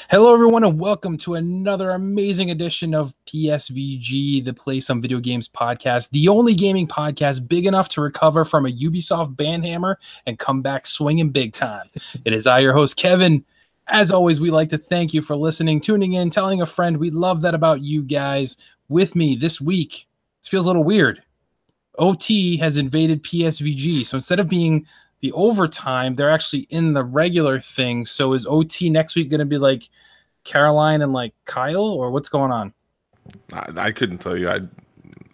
Hello, everyone, and welcome to another amazing edition of PSVG, the Play Some Video Games podcast, the only gaming podcast big enough to recover from a Ubisoft banhammer and come back swinging big time. It is I, your host, Kevin. As always, we'd like to thank you for listening, tuning in, telling a friend. We love that about you guys. With me this week, this feels a little weird. OT has invaded PSVG, so instead of being the overtime, they're actually in the regular thing. So is OT next week going to be like Caroline and like Kyle, or what's going on? I couldn't tell you.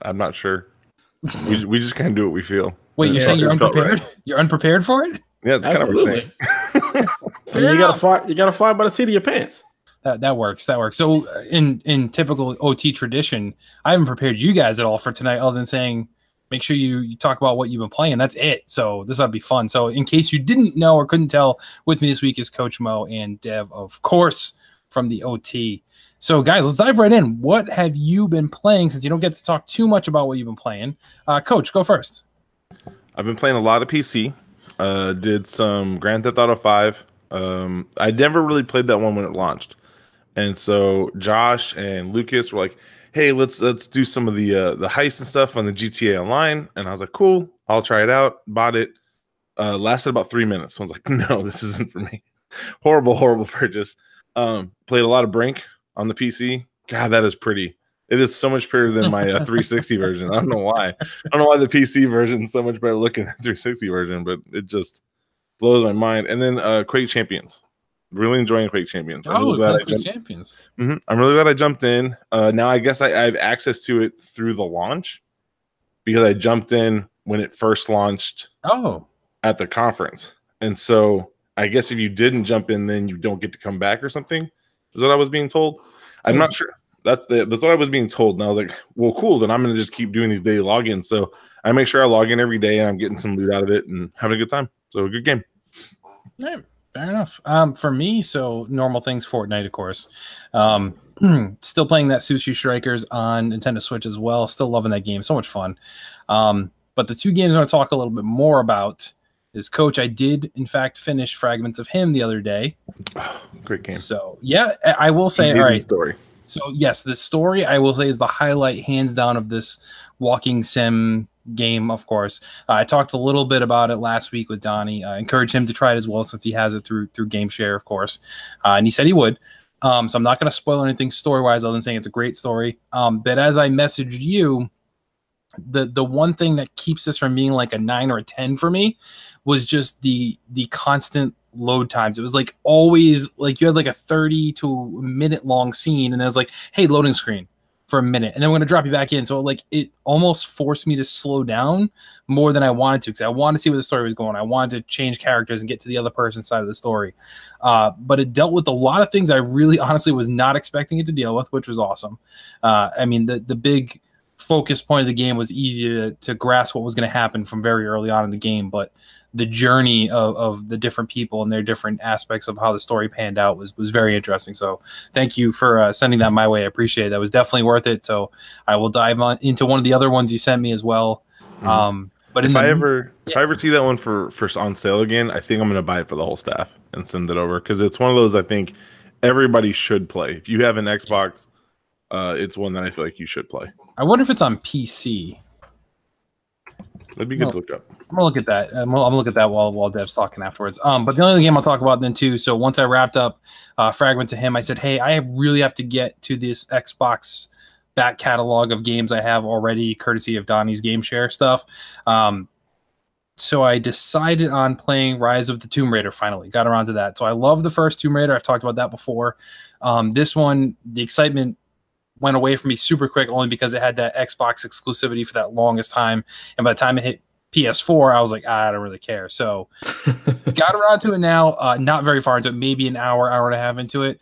I'm not sure. We just kind of do what we feel. Wait, you're saying you're unprepared? Right. You're unprepared for it? Yeah, it's absolutely kind of a thing. You gotta fly by the seat of your pants. That works. That works. So in typical OT tradition, I haven't prepared you guys at all for tonight, other than saying, make sure you talk about what you've been playing. That's it. So this ought to be fun. So in case you didn't know or couldn't tell, with me this week is Coach Mo and Dev, of course, from the OT. So guys, let's dive right in. What have you been playing, since you don't get to talk too much about what you've been playing? Coach, go first. I've been playing a lot of PC. Did some Grand Theft Auto 5. I never really played that one when it launched. And so Josh and Lucas were like, hey, let's do some of the heists and stuff on the GTA Online. And I was like, cool, I'll try it out. Bought it. Lasted about 3 minutes. I was like, no, this isn't for me. Horrible purchase. Played a lot of Brink on the PC. God, that is pretty. It is so much prettier than my 360 version. I don't know why. I don't know why the PC version is so much better looking than the 360 version, but it just blows my mind. And then Quake Champions. Really enjoying Quake Champions. I'm really glad Champions. I'm really glad I jumped in. Now I guess I have access to it through the launch because I jumped in when it first launched at the conference. And so I guess if you didn't jump in, then you don't get to come back or something, is what I was being told. I'm not sure. That's what I was being told. And I was like, well, cool. Then I'm going to just keep doing these daily logins. So I make sure I log in every day and I'm getting some loot out of it and having a good time. So a good game. Yeah. Fair enough. For me, so normal things, Fortnite, of course. Still playing that Sushi Strikers on Nintendo Switch as well. Still loving that game. So much fun. But the two games I want to talk a little bit more about is, Coach, I did, in fact, finish Fragments of Him the other day. Oh, great game. So, yeah, I will say, all right. Story. So, yes, the story, I will say, is the highlight, hands down, of this walking sim game, of course. I talked a little bit about it last week with Donnie. I encouraged him to try it as well, since he has it through Game Share, of course. And he said he would. So I'm not going to spoil anything story-wise other than saying it's a great story. But as I messaged you, the one thing that keeps this from being like a 9 or a 10 for me was just the constant load times. It was like always like you had like a 30 to a minute long scene, and then it was like, hey, loading screen for a minute, and then we're going to drop you back in. So like it almost forced me to slow down more than I wanted to, because I wanted to see where the story was going. I wanted to change characters and get to the other person's side of the story. But it dealt with a lot of things I really honestly was not expecting it to deal with, which was awesome. I mean, the big focus point of the game was easy to grasp what was going to happen from very early on in the game, but the journey of the different people and their different aspects of how the story panned out was very interesting. So thank you for sending that my way. I appreciate it. That was definitely worth it. So I will dive into one of the other ones you sent me as well. But if I ever see that one for on sale again, I think I'm going to buy it for the whole staff and send it over, because it's one of those I think everybody should play. If you have an Xbox, it's one that I feel like you should play. I wonder if it's on PC. That'd be good to look up. I'm gonna look at that. I'm gonna look at that while Dev's talking afterwards. But the only game I'll talk about then too. So once I wrapped up Fragments of Him, I said, hey, I really have to get to this Xbox back catalog of games I have already, courtesy of Donnie's Game Share stuff. So I decided on playing Rise of the Tomb Raider. Finally got around to that. So I love the first Tomb Raider. I've talked about that before. This one, the excitement went away from me super quick, only because it had that Xbox exclusivity for that longest time. And by the time it hit PS4, I was like, I don't really care. So got around to it now, not very far into it, maybe an hour and a half into it.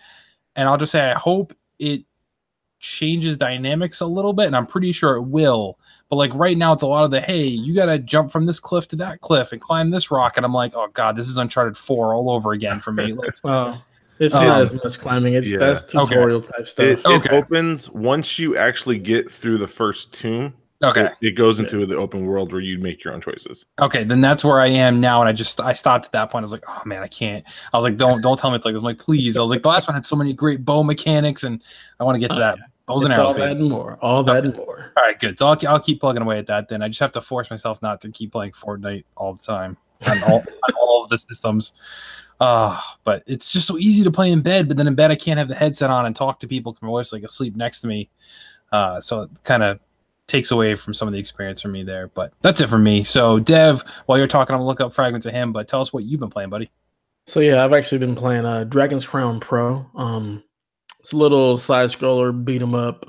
And I'll just say, I hope it changes dynamics a little bit, and I'm pretty sure it will. But like right now, it's a lot of the, hey, you got to jump from this cliff to that cliff and climb this rock. And I'm like, oh God, this is Uncharted 4 all over again for me. Like, it's not as much climbing. That's tutorial type stuff. It opens once you actually get through the first tomb. Okay. It goes into the open world where you make your own choices. Okay, then that's where I am now, and I stopped at that point. I was like, oh man, I can't. I was like, don't tell me it's like this. I'm like, please. I was like, the last one had so many great bow mechanics, and I want to get to that. Bows and arrows, all that and more. All that and more. All right, good. So I'll keep plugging away at that. Then I just have to force myself not to keep playing Fortnite all the time on all of the systems. But it's just so easy to play in bed. But then in bed, I can't have the headset on and talk to people because my wife's like asleep next to me. So it kind of takes away from some of the experience for me there. But that's it for me. So Dev, while you're talking, I'm gonna look up fragments of him. But tell us what you've been playing, buddy. So yeah, I've actually been playing Dragon's Crown Pro. It's a little side scroller, beat 'em up,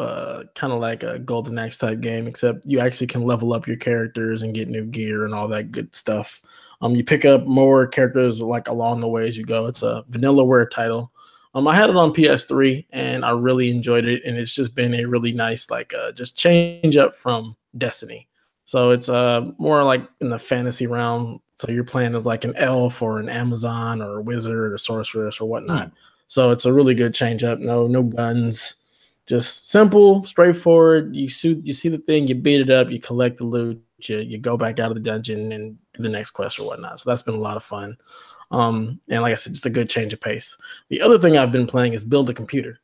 kind of like a Golden Axe type game, except you actually can level up your characters and get new gear and all that good stuff. You pick up more characters like along the way as you go. It's a vanillaware title. I had it on PS3 and I really enjoyed it, and it's just been a really nice just change up from Destiny. So it's more like in the fantasy realm. So you're playing as like an elf or an Amazon or a wizard or sorceress or whatnot. So it's a really good change up. No guns, just simple, straightforward. You see the thing, you beat it up, you collect the loot, you go back out of the dungeon and do the next quest or whatnot. So that's been a lot of fun. And like I said, just a good change of pace. The other thing I've been playing is build a computer.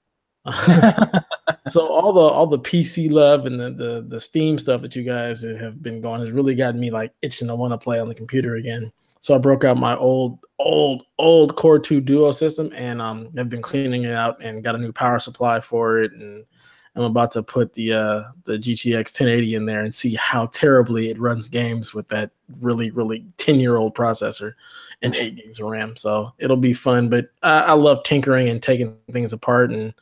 So all the PC love and the Steam stuff that you guys have been going has really gotten me like itching to want to play on the computer again. So I broke out my old Core 2 Duo system and I've been cleaning it out and got a new power supply for it, and I'm about to put the GTX 1080 in there and see how terribly it runs games with that really 10-year-old processor and 8 gigs of RAM. So it'll be fun, but I love tinkering and taking things apart, and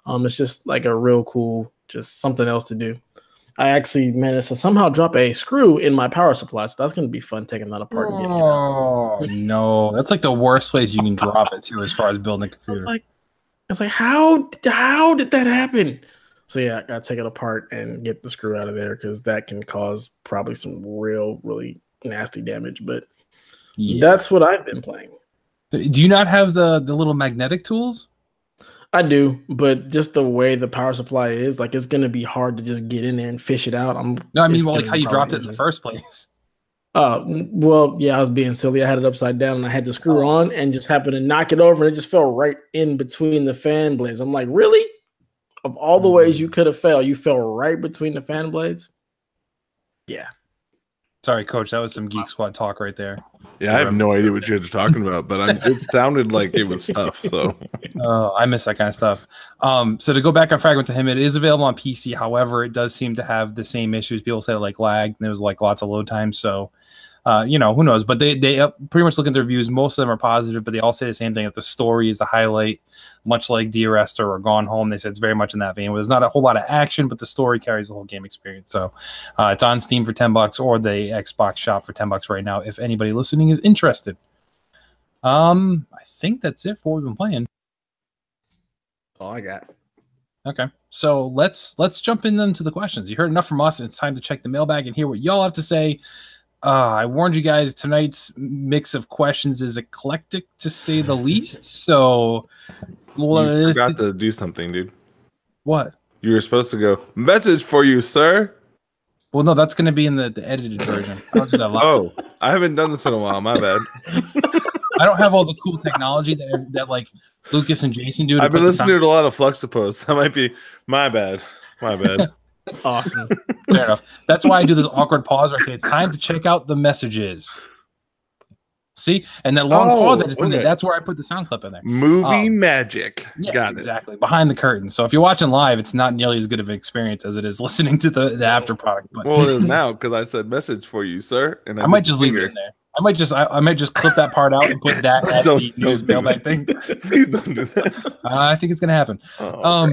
it's just like a real cool, just something else to do. I actually managed to somehow drop a screw in my power supply, so that's going to be fun taking that apart and getting it out. Oh no, that's like the worst place you can drop it to as far as building a computer. It's like how did that happen? So yeah, I got to take it apart and get the screw out of there because that can cause probably some really nasty damage. But that's what I've been playing. Do you not have the little magnetic tools? I do, but just the way the power supply is, like, it's going to be hard to just get in there and fish it out. No, I mean, well, like how you dropped it in the first place. Well, yeah, I was being silly. I had it upside down and I had the screw on and just happened to knock it over and it just fell right in between the fan blades. I'm like, really? Of all the ways you could have fell, you fell right between the fan blades? Yeah. Sorry, Coach. That was some Geek Squad talk right there. Yeah, I have no idea what you're talking about, but it sounded like it was tough. So, I miss that kind of stuff. So to go back on Fragment to him, it is available on PC. However, it does seem to have the same issues. People say like lag. There was like lots of load time. So, who knows? But they pretty much look at the reviews. Most of them are positive, but they all say the same thing. That the story is the highlight, much like Dear Esther or Gone Home. They said it's very much in that vein. Where there's not a whole lot of action, but the story carries the whole game experience. So it's on Steam for $10 or the Xbox Shop for $10 right now. If anybody listening is interested. I think that's it for what we've been playing. All I got. Okay, so let's jump in then to the questions. You heard enough from us, and it's time to check the mailbag and hear what y'all have to say. I warned you guys, tonight's mix of questions is eclectic to say the least. So you forgot to do something, dude. What? You were supposed to go, message for you, sir. Well, no, that's going to be in the edited version. I don't do that live. Oh, I haven't done this in a while. My bad. I don't have all the cool technology that like Lucas and Jason do. I've been listening to a lot of Fluxipose. That might be my bad. My bad. Awesome. Fair enough. That's why I do this awkward pause where I say it's time to check out the messages. See? And that long pause I just put in, that's where I put the sound clip in there. Movie magic. Yes, Got exactly. Behind the curtain. So if you're watching live, it's not nearly as good of an experience as it is listening to the after product. But well, it is now because I said message for you, sir. And I might just leave it in there. I might just clip that part out and put that as the news mailbag thing. Please don't do that. I think it's gonna happen. All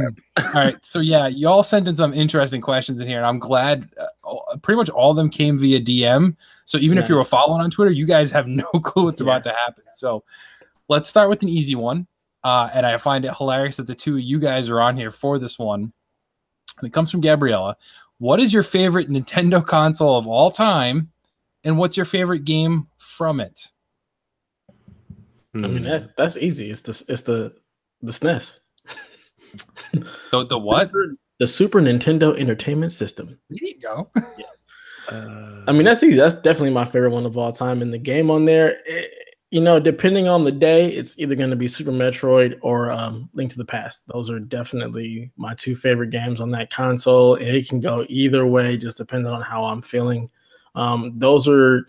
right. So yeah, y'all sent in some interesting questions in here, and I'm glad pretty much all of them came via DM. So even if you were following on Twitter, you guys have no clue what's about to happen. So let's start with an easy one. And I find it hilarious that the two of you guys are on here for this one. And it comes from Gabriella. What is your favorite Nintendo console of all time? And what's your favorite game from it? I mean, that's easy. It's the SNES. The what? The Super Nintendo Entertainment System. There you go. I mean, that's easy. That's definitely my favorite one of all time. And the game on there, depending on the day, it's either going to be Super Metroid or Link to the Past. Those are definitely my two favorite games on that console. And it can go either way, just depending on how I'm feeling. Those are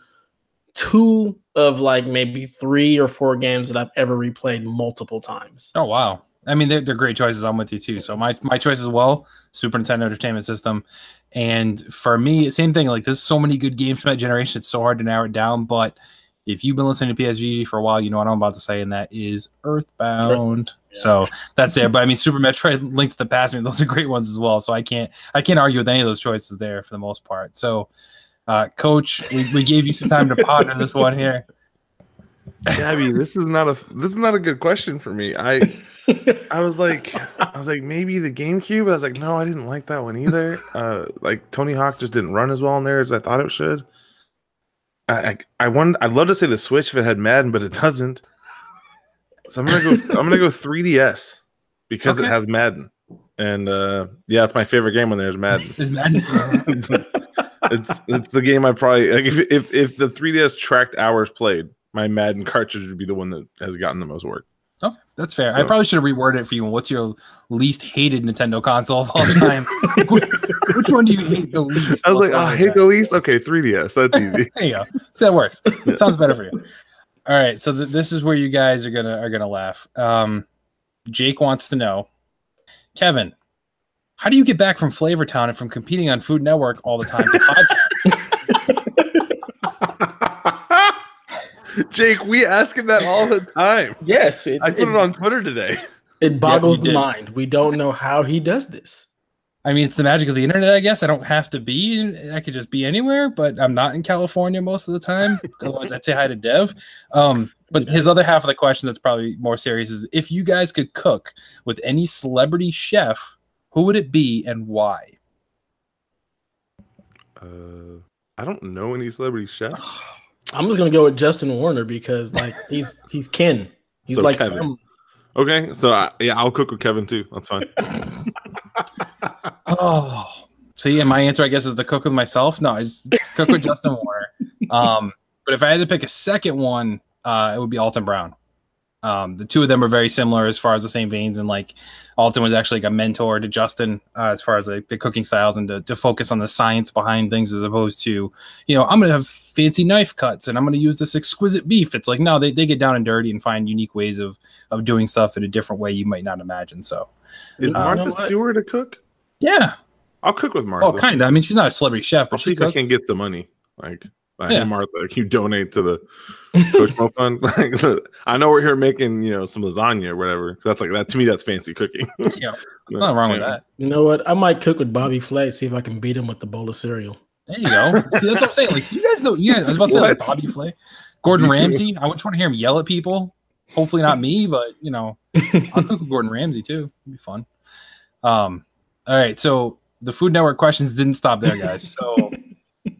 two of like maybe 3 or 4 games that I've ever replayed multiple times. Oh, wow. I mean, they're great choices. I'm with you too. So my choice as well, Super Nintendo Entertainment System. And for me, same thing. Like, there's so many good games from that generation. It's so hard to narrow it down. But if you've been listening to PSVG for a while, you know what I'm about to say, and that is Earthbound. Yeah. So that's there. But I mean, Super Metroid, Link to the Past, I mean, those are great ones as well. So I can't argue with any of those choices there for the most part. So, Coach, we gave you some time to ponder this one here. Gabby, this is not a good question for me. I was like maybe the GameCube. I was like, no, I didn't like that one either. Like Tony Hawk just didn't run as well in there as I thought it should. I'd love to say the Switch if it had Madden, but it doesn't. So I'm gonna go 3DS because it has Madden. And yeah, it's my favorite game when there's Madden. Is Madden? it's the game I probably like if the 3DS tracked hours played, my Madden cartridge would be the one that has gotten the most work. Okay, that's fair. So, I probably should have reworded it for you. What's your least hated Nintendo console of all time? Which one do you hate the least? I was like, I hate the least? Okay, 3DS. That's easy. There you go. So that works. Sounds better for you. All right, so this is where you guys are gonna laugh. Jake wants to know, Kevin, how do you get back from Flavortown and from competing on Food Network all the time to podcast? Jake, we ask him that all the time. Yes. I put it on Twitter today. It boggles the mind. We don't know how he does this. I mean, it's the magic of the internet, I guess. I don't have to be. I could just be anywhere, but I'm not in California most of the time. Otherwise, I'd say hi to Dev. But his other half of the question that's probably more serious is, if you guys could cook with any celebrity chef, who would it be and why? I don't know any celebrity chefs. I'm just gonna go with Justin Warner because like he's kin. He's so like Kevin. Okay, so I'll cook with Kevin too. That's fine. Oh, so yeah, my answer I guess is to cook with myself. No, it's cook with Justin Warner. But if I had to pick a second one, it would be Alton Brown. The two of them are very similar as far as the same veins, and like Alton was actually like a mentor to Justin as far as like the cooking styles and to focus on the science behind things as opposed to, I'm gonna have fancy knife cuts and I'm gonna use this exquisite beef. It's like, no, they get down and dirty and find unique ways of doing stuff in a different way you might not imagine. So is Martha Stewart a cook? Yeah, I'll cook with Martha. Oh, kind of. I mean, she's not a celebrity chef, but she cooks. I can get some money. Like, hey, Martha, can you donate to the Coach Mo Fund? Like, I know we're here making, some lasagna or whatever. That's like that to me. That's fancy cooking. Yeah, nothing wrong with that. You know what? I might cook with Bobby Flay. See if I can beat him with the bowl of cereal. There you go. See, that's what I'm saying. Like, you guys know. Yeah, I was about to say like Bobby Flay, Gordon Ramsay. I just want to hear him yell at people. Hopefully not me, but I'll cook with Gordon Ramsay too. It'd be fun. All right, so the Food Network questions didn't stop there, guys. So,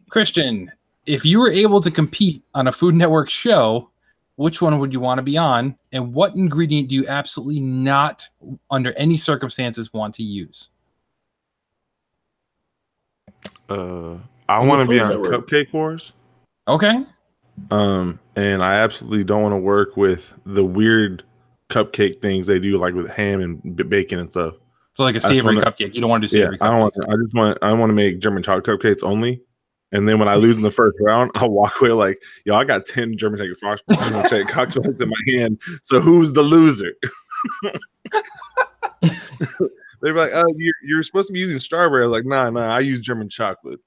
Christian, if you were able to compete on a Food Network show, which one would you want to be on? And what ingredient do you absolutely not, under any circumstances, want to use? I want to be on Cupcake Wars. Okay. And I absolutely don't want to work with the weird cupcake things they do, like with ham and bacon and stuff. So like a savory cupcake. You don't want to do savory cupcakes. I want to make German chocolate cupcakes only. And then when I lose in the first round, I'll walk away like, yo, I got 10 German chocolate chocolates in my hand. So who's the loser? They're like, oh, you're supposed to be using strawberry. I was like, nah, I use German chocolate.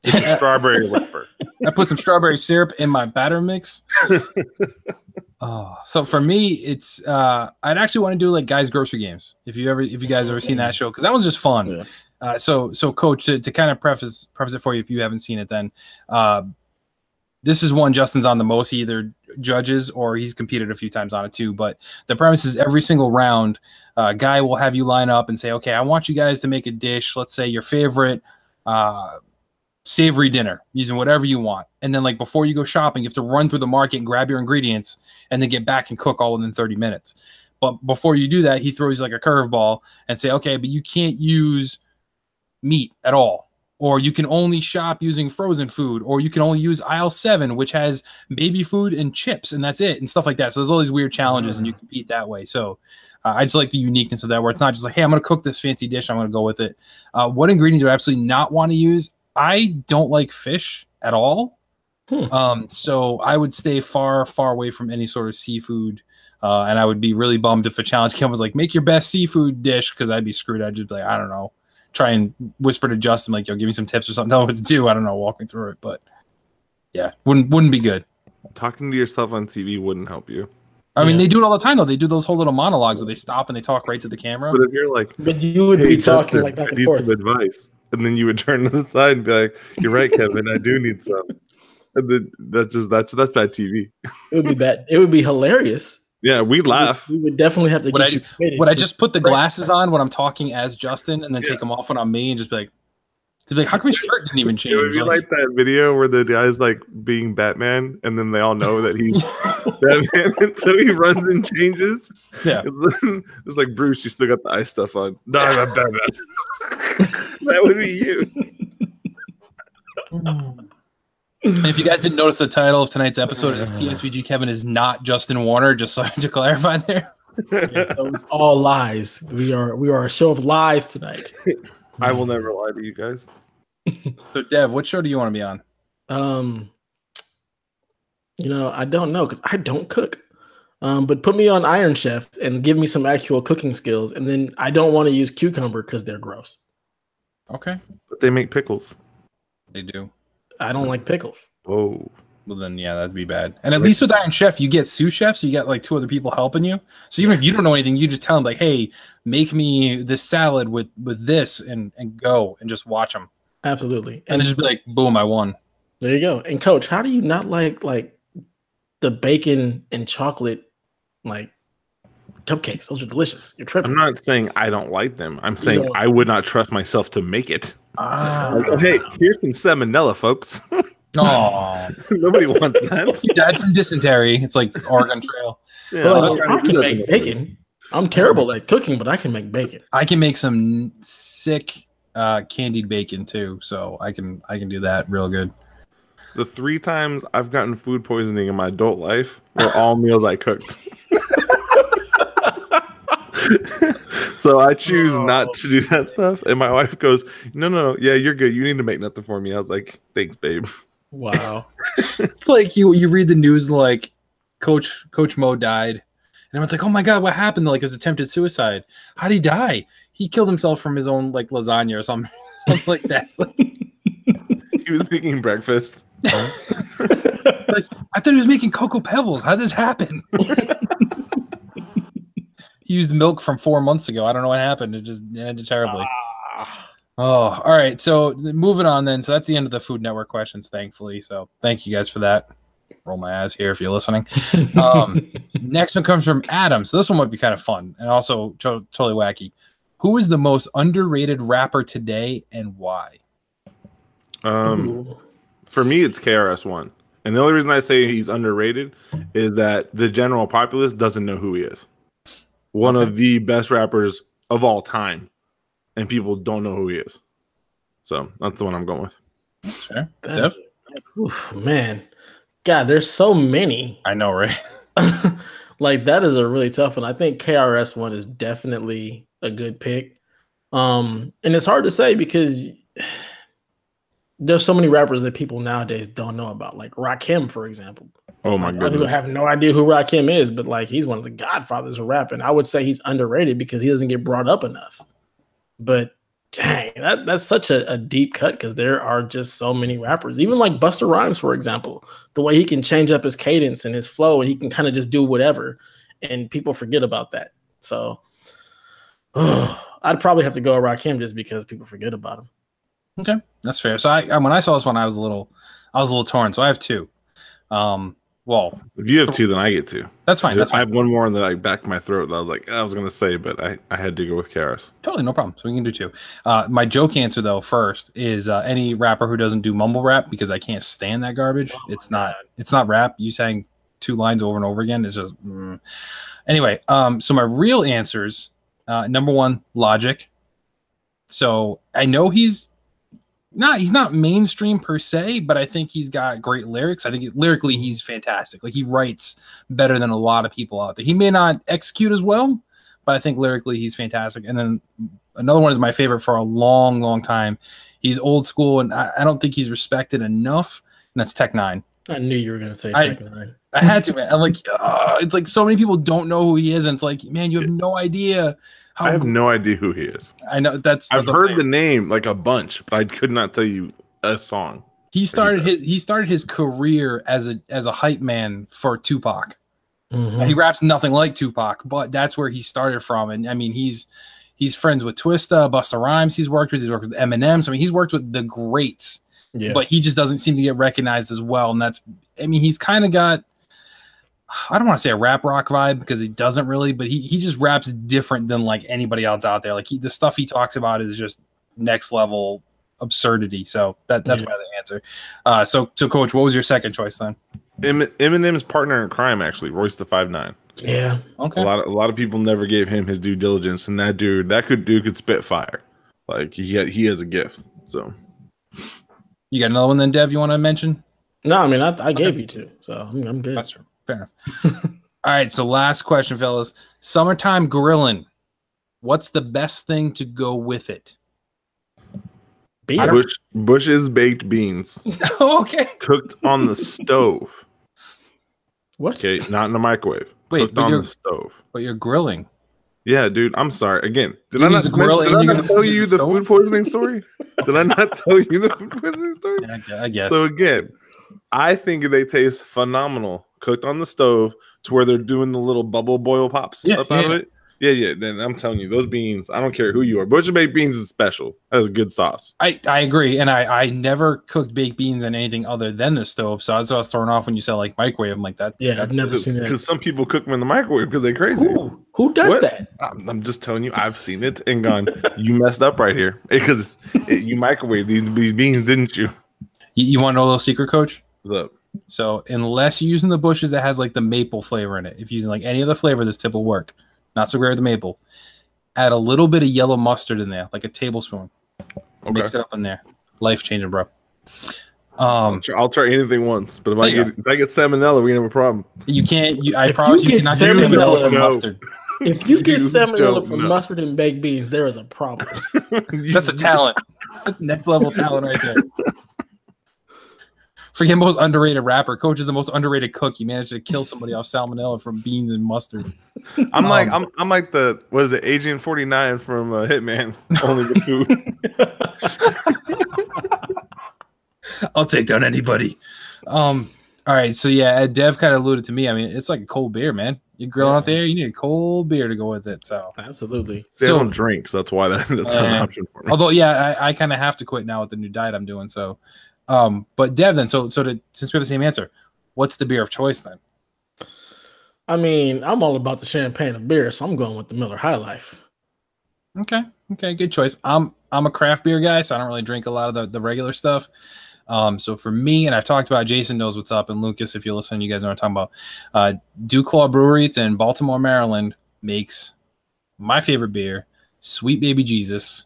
It's a strawberry wrapper. I put some strawberry syrup in my batter mix. So for me, it's I'd actually want to do like Guys Grocery Games. If you guys ever seen that show, because that was just fun. Yeah. So Coach, to kind of preface it for you, if you haven't seen it, then this is one Justin's on the most. He either judges or he's competed a few times on it too. But the premise is every single round, Guy will have you line up and say, okay, I want you guys to make a dish. Let's say your favorite savory dinner, using whatever you want. And then like before you go shopping, you have to run through the market and grab your ingredients and then get back and cook all within 30 minutes. But before you do that, he throws like a curveball and say, okay, but you can't use meat at all, or you can only shop using frozen food, or you can only use aisle 7, which has baby food and chips, and that's it, and stuff like that. So there's all these weird challenges, and you compete that way. So I just like the uniqueness of that, where it's not just like, hey, I'm going to cook this fancy dish, I'm going to go with it. What ingredients do I absolutely not want to use? I don't like fish at all. So I would stay far, far away from any sort of seafood. And I would be really bummed if a challenge came was like, make your best seafood dish, because I'd be screwed. I'd just be like, I don't know. Try and whisper to Justin, like, yo, give me some tips or something. Tell me what to do. I don't know. Walk me through it. But yeah, wouldn't be good. Talking to yourself on TV wouldn't help you. I mean, they do it all the time, though. They do those whole little monologues where they stop and they talk right to the camera. But if you're like, but you would be talking like back and forth. I need some advice. And then you would turn to the side and be like, you're right, Kevin, I do need some. And then that's bad TV. It would be bad. It would be hilarious. Yeah, we'd laugh. We would definitely have to get you committed. Would I just put the glasses on when I'm talking as Justin and then take them off when I'm me and just be like, how come his shirt didn't even change? It would be like that video where the guy's like being Batman and then they all know that he's Batman, and so he runs and changes. Yeah. It's like, Bruce, you still got the ice stuff on. No, I'm not Batman. That would be you. And if you guys didn't notice, the title of tonight's episode is PSVG Kevin is not Justin Warner, just so to clarify there. Yeah, those all lies. We are a show of lies tonight. I will never lie to you guys. So Dev, what show do you want to be on? I don't know, because I don't cook. But put me on Iron Chef and give me some actual cooking skills, and then I don't want to use cucumber because they're gross. Okay. But they make pickles. They do. I don't like pickles. Oh. Well, then, yeah, that'd be bad. And at least with Iron Chef, you get sous chefs. So you got like 2 other people helping you. So even if you don't know anything, you just tell them like, hey, make me this salad with this and go and just watch them. Absolutely. And then just be like, boom, I won. There you go. And Coach, how do you not like the bacon and chocolate like cupcakes? Those are delicious. You're tripping. I'm not saying I don't like them. I'm saying I would not trust myself to make it. Like, hey, here's some salmonella, folks. Oh, nobody wants that. You died from dysentery. It's like Oregon Trail. Yeah, but I can make bacon. I'm terrible at cooking, but I can make bacon. I can make some sick candied bacon too, so I can do that real good. The 3 times I've gotten food poisoning in my adult life were all meals I cooked. So I choose not to do that stuff. And my wife goes, no, yeah, you're good. You need to make nothing for me. I was like, thanks, babe. Wow. It's like you read the news like Coach Mo died. And everyone's like, oh my God, what happened? Like, it was attempted suicide. How did he die? He killed himself from his own like lasagna or something like that. He was making breakfast. Like, I thought he was making Cocoa Pebbles. How did this happen? He used milk from 4 months ago. I don't know what happened. It just ended terribly. Oh, all right. So moving on then. So that's the end of the Food Network questions, thankfully. So thank you guys for that. Roll my eyes here if you're listening. Next one comes from Adam. So this one might be kind of fun and also totally wacky. Who is the most underrated rapper today and why? For me, it's KRS-One. And the only reason I say he's underrated is that the general populace doesn't know who he is. One of the best rappers of all time, and people don't know who he is. So that's the one I'm going with. That's fair. Man, God, there's so many. I know, right? Like, that is a really tough one. I think KRS-One is definitely a good pick. And it's hard to say because there's so many rappers that people nowadays don't know about, like Rakim, for example. Oh my goodness. I have no idea who Rakim is, but like, he's one of the godfathers of rap, and I would say he's underrated because he doesn't get brought up enough. But dang, that's such a deep cut because there are just so many rappers. Even like Busta Rhymes, for example, the way he can change up his cadence and his flow, and he can kind of just do whatever, and people forget about that. So I'd probably have to go with Rakim just because people forget about him. Okay, that's fair. So I when I saw this one, I was a little torn. So I have 2. Well, if you have 2, then I get 2. That's fine. That's fine. I have one more that I backed my throat that I was like, I was going to say, but I had to go with Karis. Totally, no problem. So we can do 2. My joke answer, though, first is any rapper who doesn't do mumble rap because I can't stand that garbage. It's not rap. You saying 2 lines over and over again. It's just Anyway, so my real answers, number 1, Logic. So I know he's not mainstream per se, but I think he's got great lyrics. I think lyrically he's fantastic. Like he writes better than a lot of people out there. He may not execute as well, but I think lyrically he's fantastic. And then another one is my favorite for a long, long time. He's old school, and I don't think he's respected enough, and that's Tech Nine. I knew you were going to say Tech Nine. I had to, man. I'm like, it's like so many people don't know who he is, and it's like, man, you have no idea. I have no idea who he is. I know I've heard the name like a bunch, but I could not tell you a song. He started his career as a hype man for Tupac. Mm-hmm. He raps nothing like Tupac, but that's where he started from. And I mean, he's friends with Twista, Busta Rhymes. He's worked with Eminem. So I mean, he's worked with the greats. Yeah. But he just doesn't seem to get recognized as well. And he's kind of got, I don't want to say a rap rock vibe because he doesn't really, but he just raps different than like anybody else out there. Like the stuff he talks about is just next level absurdity. So that's why the answer. So Coach, what was your second choice then? Eminem's partner in crime, actually, Royce the 5'9". Yeah. Okay. A lot of people never gave him his due diligence, and that dude could spit fire. Like he has a gift. So you got another one then, Dev, you want to mention? No, I mean I gave you two, so I'm good. That's true. Fair enough. All right, so last question, fellas. Summertime grilling. What's the best thing to go with it? Bush's baked beans. Okay. Cooked on the stove. What? Okay, not in the microwave. Wait, cooked on the stove. But you're grilling. Yeah, dude. I'm sorry. Again, did I not tell you the food poisoning story? Did I not tell you the food poisoning story? Yeah, I guess. So again, I think they taste phenomenal cooked on the stove to where they're doing the little bubble boil pops out of it. Yeah. Then I'm telling you, those beans, I don't care who you are. Butcher baked beans is special. That is good sauce. I agree. And I never cooked baked beans on anything other than the stove. So I was thrown off when you said like microwave. I'm like that. Yeah, I've never seen that. Because some people cook them in the microwave because they're crazy. Who does that? I'm just telling you, I've seen it and gone, you messed up right here. Because you microwaved these beans, didn't you? You want to know a little secret, Coach? What's up? So unless you're using the Bush's that has like the maple flavor in it, if you're using like any other flavor, this tip will work. Not so great with the maple. Add a little bit of yellow mustard in there, like a tablespoon. Okay. Mix it up in there. Life changing, bro. I'll try anything once, but if I get salmonella, we have a problem. You can't. I promise you cannot get salmonella from mustard. If you get salmonella from mustard and baked beans, there is a problem. That's a talent. That's next level talent right there. Forget most underrated rapper. Coach is the most underrated cook. You managed to kill somebody off salmonella from beans and mustard. I'm like the Agent 49 from Hitman. Only the food. I'll take down anybody. All right, so yeah, Dev kind of alluded to me. I mean, it's like a cold beer, man. You're grilling out there, you need a cold beer to go with it. So absolutely. I don't drink, so that's why that's an option for me. Although, yeah, I kind of have to quit now with the new diet I'm doing. So. But Dev, then, since we have the same answer, what's the beer of choice then? I mean, I'm all about the champagne of beer, so I'm going with the Miller High Life. Okay, good choice. I'm a craft beer guy, so I don't really drink a lot of the regular stuff. So for me, and I've talked about, Jason knows what's up, and Lucas, if you're listening, you guys know what I'm talking about. Dewclaw Brewery, it's in Baltimore, Maryland, makes my favorite beer, Sweet Baby Jesus,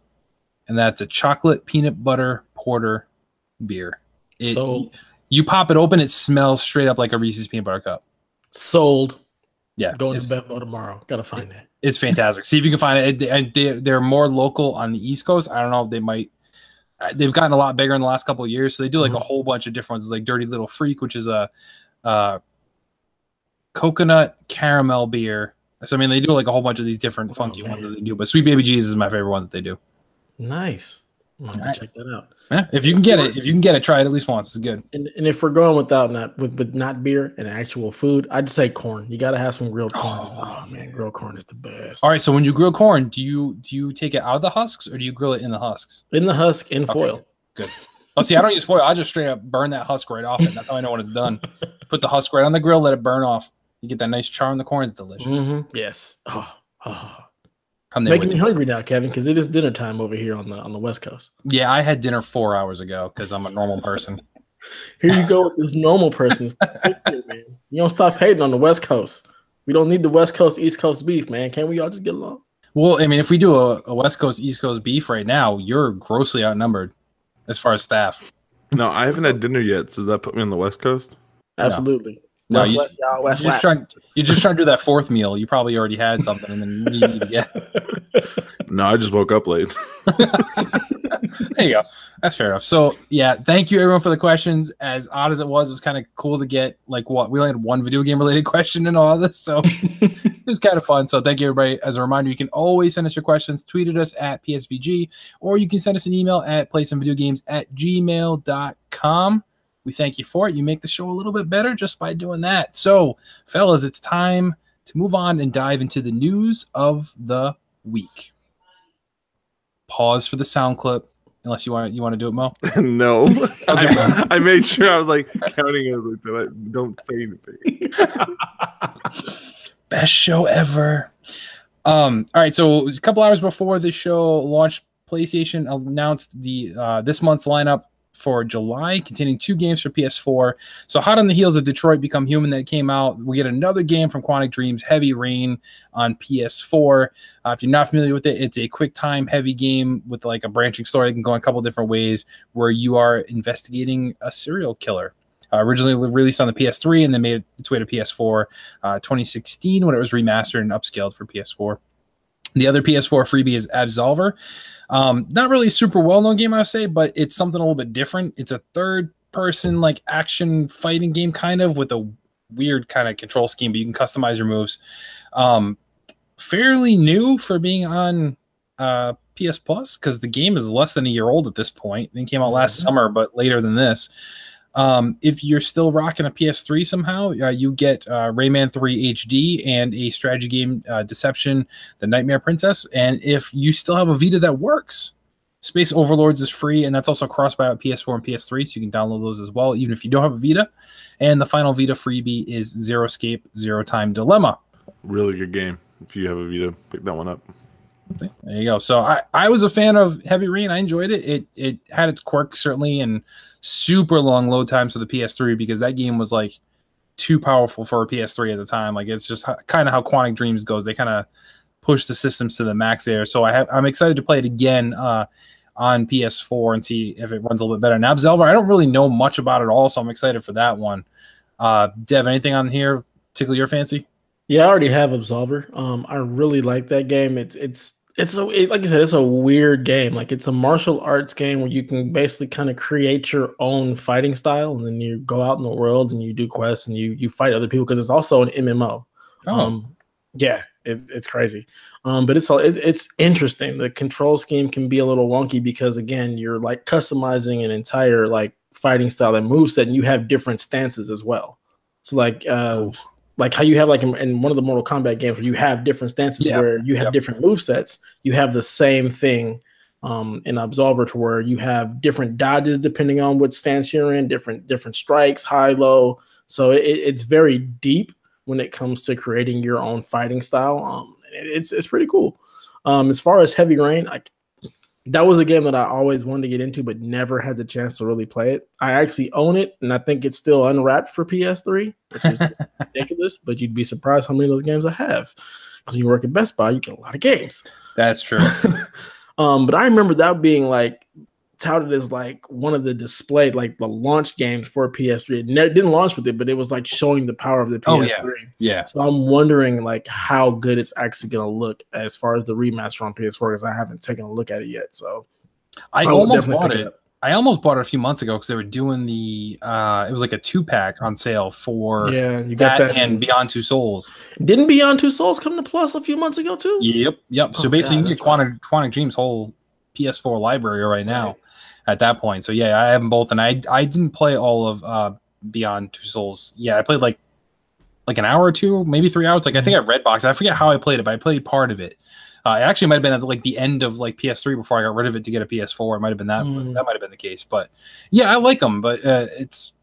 and that's a chocolate peanut butter porter beer. You pop it open, it smells straight up like a Reese's peanut butter cup. Sold. Yeah, going to Bevmo tomorrow. Gotta find that. It's fantastic. See if you can find it. And they're more local on the East Coast. I don't know if they might. They've gotten a lot bigger in the last couple of years, so they do like a whole bunch of different ones. It's like Dirty Little Freak, which is a coconut caramel beer. So I mean, they do like a whole bunch of these different funky ones that they do. But Sweet Baby Jesus is my favorite one that they do. Nice. I'm gonna have to check that out. Yeah, if you can get it, try it at least once. It's good. And if we're going without not beer and actual food, I'd say corn. You gotta have some grilled corn. Oh man, grilled corn is the best. All right, so when you grill corn, do you take it out of the husks or do you grill it in the husks? In the husk, in foil. Good. Oh, see, I don't use foil. I just straight up burn that husk right off it. That's how I know when it's done. Put the husk right on the grill, let it burn off. You get that nice char on the corn. It's delicious. Mm-hmm. Yes. I'm making me hungry now, Kevin, because it is dinner time over here on the West Coast. Yeah, I had dinner 4 hours ago because I'm a normal person. Here you go with this normal person. Man. You don't stop hating on the West Coast. We don't need the West Coast, East Coast beef, man. Can't we all just get along? Well, I mean, if we do a West Coast East Coast beef right now, you're grossly outnumbered as far as staff. No, I haven't had dinner yet. So does that put me on the West Coast? Absolutely. No, West, West, y'all. West, West. You're just trying to do that fourth meal. You probably already had something, and then you need to get. No, I just woke up late. There you go. That's fair enough. So yeah, thank you everyone for the questions. As odd as it was kind of cool to get we only had one video game related question in all of this, so it was kind of fun. So thank you everybody. As a reminder, you can always send us your questions, tweet at us at PSVG, or you can send us an email at playsomevideogames@gmail.com. We thank you for it. You make the show a little bit better just by doing that. So fellas, it's time to move on and dive into the news of the week. Pause for the sound clip. Unless you want to do it, Mo? No. I made sure I was like counting it. Don't say anything. Best show ever. All right, so a couple hours before the show launched, PlayStation announced the this month's lineup for July, containing 2 games for PS4. So hot on the heels of Detroit Become Human that came out, we get another game from Quantic Dream's Heavy Rain on PS4. If you're not familiar with it, it's a quick time heavy game with like a branching story. It can go in a couple different ways where you are investigating a serial killer. Originally released on the PS3 and then made its way to PS4 2016 when it was remastered and upscaled for PS4. The other PS4 freebie is Absolver. Not really a super well-known game, I would say, but it's something a little bit different. It's a third-person like action fighting game kind of with a weird kind of control scheme, but you can customize your moves. Fairly new for being on PS Plus because the game is less than a year old at this point. It came out last summer, but later than this. If you're still rocking a PS3 somehow, you get Rayman 3 HD and a strategy game, Deception, The Nightmare Princess. And if you still have a Vita that works, Space Overlords is free, and that's also cross-buy with PS4 and PS3, so you can download those as well, even if you don't have a Vita. And the final Vita freebie is Zero Escape, Zero Time Dilemma. Really good game. If you have a Vita, pick that one up. There you go. So I was a fan of Heavy Rain. I enjoyed it. It had its quirks certainly and super long load times for the PS3 because that game was like too powerful for a PS3 at the time. Like it's just kind of how Quantic Dreams goes. They kind of push the systems to the max there. So I'm excited to play it again on PS4 and see if it runs a little bit better. Now Absolver, I don't really know much about it all, so I'm excited for that one. Dev, anything on here tickle your fancy? Yeah, I already have Absolver. I really like that game. Like I said, it's a weird game. Like it's a martial arts game where you can basically kind of create your own fighting style, and then you go out in the world and you do quests and you fight other people because it's also an MMO. Yeah, it's crazy. But it's interesting. The control scheme can be a little wonky because again, you're like customizing an entire like fighting style and moveset, and you have different stances as well. So like how you have like in one of the Mortal Kombat games where you have different stances where you have different movesets, you have the same thing in Absolver to where you have different dodges depending on what stance you're in, different strikes, high, low. So it's very deep when it comes to creating your own fighting style. It's pretty cool. As far as Heavy Rain, that was a game that I always wanted to get into, but never had the chance to really play it. I actually own it, and I think it's still unwrapped for PS3, which is just ridiculous, but you'd be surprised how many of those games I have. Because when you work at Best Buy, you get a lot of games. That's true. But I remember that being like touted as like one of the displayed, like the launch games for PS3. It didn't launch with it, but it was like showing the power of the PS3. Oh, yeah. So I'm wondering like how good it's actually going to look as far as the remaster on PS4 because I haven't taken a look at it yet. So I almost bought it. I almost bought it a few months ago because they were doing the it was like a 2-pack on sale for you got that and Beyond Two Souls. Didn't Beyond Two Souls come to Plus a few months ago too? Yep. So basically you can get Quantic Dream's whole PS4 library right now at that point. So yeah, I have them both, and I didn't play all of Beyond Two Souls. Yeah, I played like an hour or two, maybe 3 hours. Like I think I Redbox. I forget how I played it, but I played part of it. It actually might have been at like the end of like PS3 before I got rid of it to get a PS4. It might have been that. That might have been the case. But yeah, I like them. But it's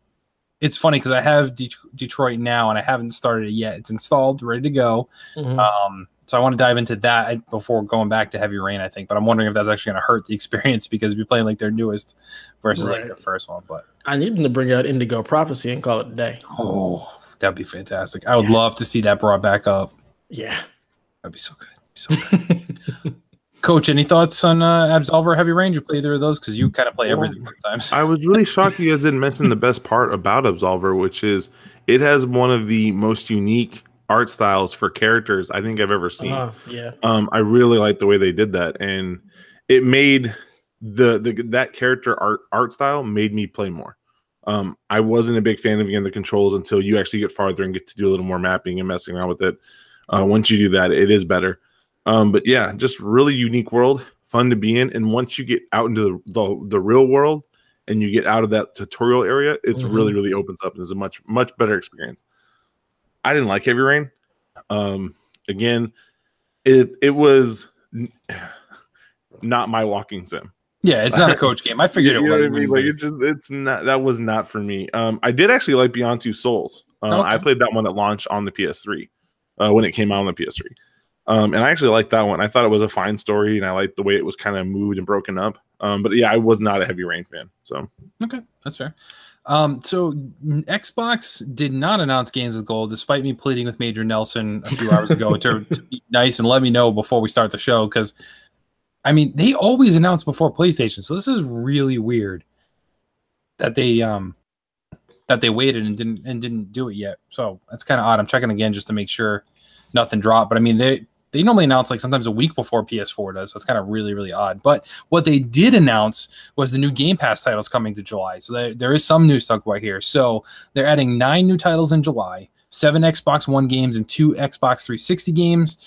funny because I have Detroit now and I haven't started it yet. It's installed, ready to go. So I want to dive into that before going back to Heavy Rain, I think. But I'm wondering if that's actually going to hurt the experience because we're playing like their newest versus like their first one. But I need them to bring out Indigo Prophecy and call it a day. Oh, that'd be fantastic. I would love to see that brought back up. Yeah. That'd be so good. So Coach, any thoughts on Absolver Heavy Range? You play either of those? Because you kind of play everything sometimes. I was really shocked you guys didn't mention the best part about Absolver, which is it has one of the most unique art styles for characters I think I've ever seen. Yeah. I really like the way they did that, and it made that character art style made me play more. I wasn't a big fan of the controls until you actually get farther and get to do a little more mapping and messing around with it. Once you do that, it is better. But yeah, just really unique world, fun to be in. And once you get out into the real world and you get out of that tutorial area, it's really, really opens up and is a much, much better experience. I didn't like Heavy Rain. Again, it was not my walking sim. Yeah, it's not a coach game. I figured you know what I mean? Like it's not, that was not for me. I did actually like Beyond Two Souls. I played that one at launch on the PS3 when it came out on the PS3. And I actually liked that one. I thought it was a fine story, and I liked the way it was kind of moved and broken up. But yeah, I was not a Heavy Rain fan. So okay, that's fair. So Xbox did not announce Games with Gold, despite me pleading with Major Nelson a few hours ago to be nice and let me know before we start the show. Because I mean, they always announce before PlayStation, so this is really weird that they waited and didn't do it yet. So that's kind of odd. I'm checking again just to make sure nothing dropped. But I mean, they normally announce like sometimes a week before PS4 does. So it's kind of really, really odd. But what they did announce was the new Game Pass titles coming to July. So there is some news stuck right here. So they're adding 9 new titles in July, 7 Xbox One games and 2 Xbox 360 games.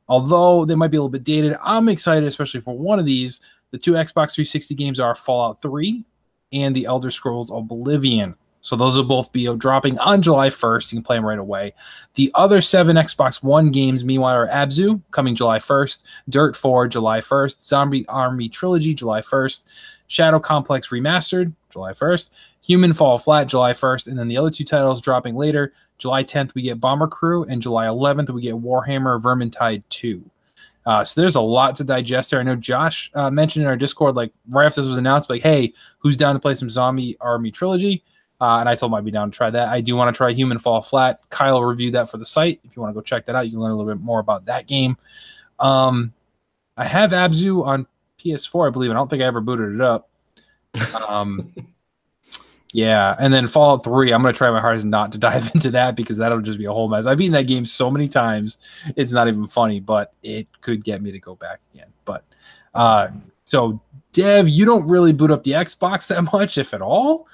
Although they might be a little bit dated, I'm excited, especially for one of these. The 2 Xbox 360 games are Fallout 3 and The Elder Scrolls Oblivion. So those will both be dropping on July 1st. You can play them right away. The other 7 Xbox One games, meanwhile, are Abzu, coming July 1st, Dirt 4, July 1st, Zombie Army Trilogy, July 1st, Shadow Complex Remastered, July 1st, Human Fall Flat, July 1st, and then the other 2 titles dropping later. July 10th, we get Bomber Crew, and July 11th, we get Warhammer Vermintide 2. So there's a lot to digest there. I know Josh mentioned in our Discord, like right after this was announced, like, hey, who's down to play some Zombie Army Trilogy? And I told him I'd be down to try that. I do want to try Human Fall Flat. Kyle reviewed that for the site. If you want to go check that out, you can learn a little bit more about that game. I have Abzu on PS4, I believe. I don't think I ever booted it up. Yeah, and then Fallout 3, I'm going to try my hardest not to dive into that because that'll just be a whole mess. I've beaten that game so many times, it's not even funny, but it could get me to go back again. But so, Dev, you don't really boot up the Xbox that much, if at all.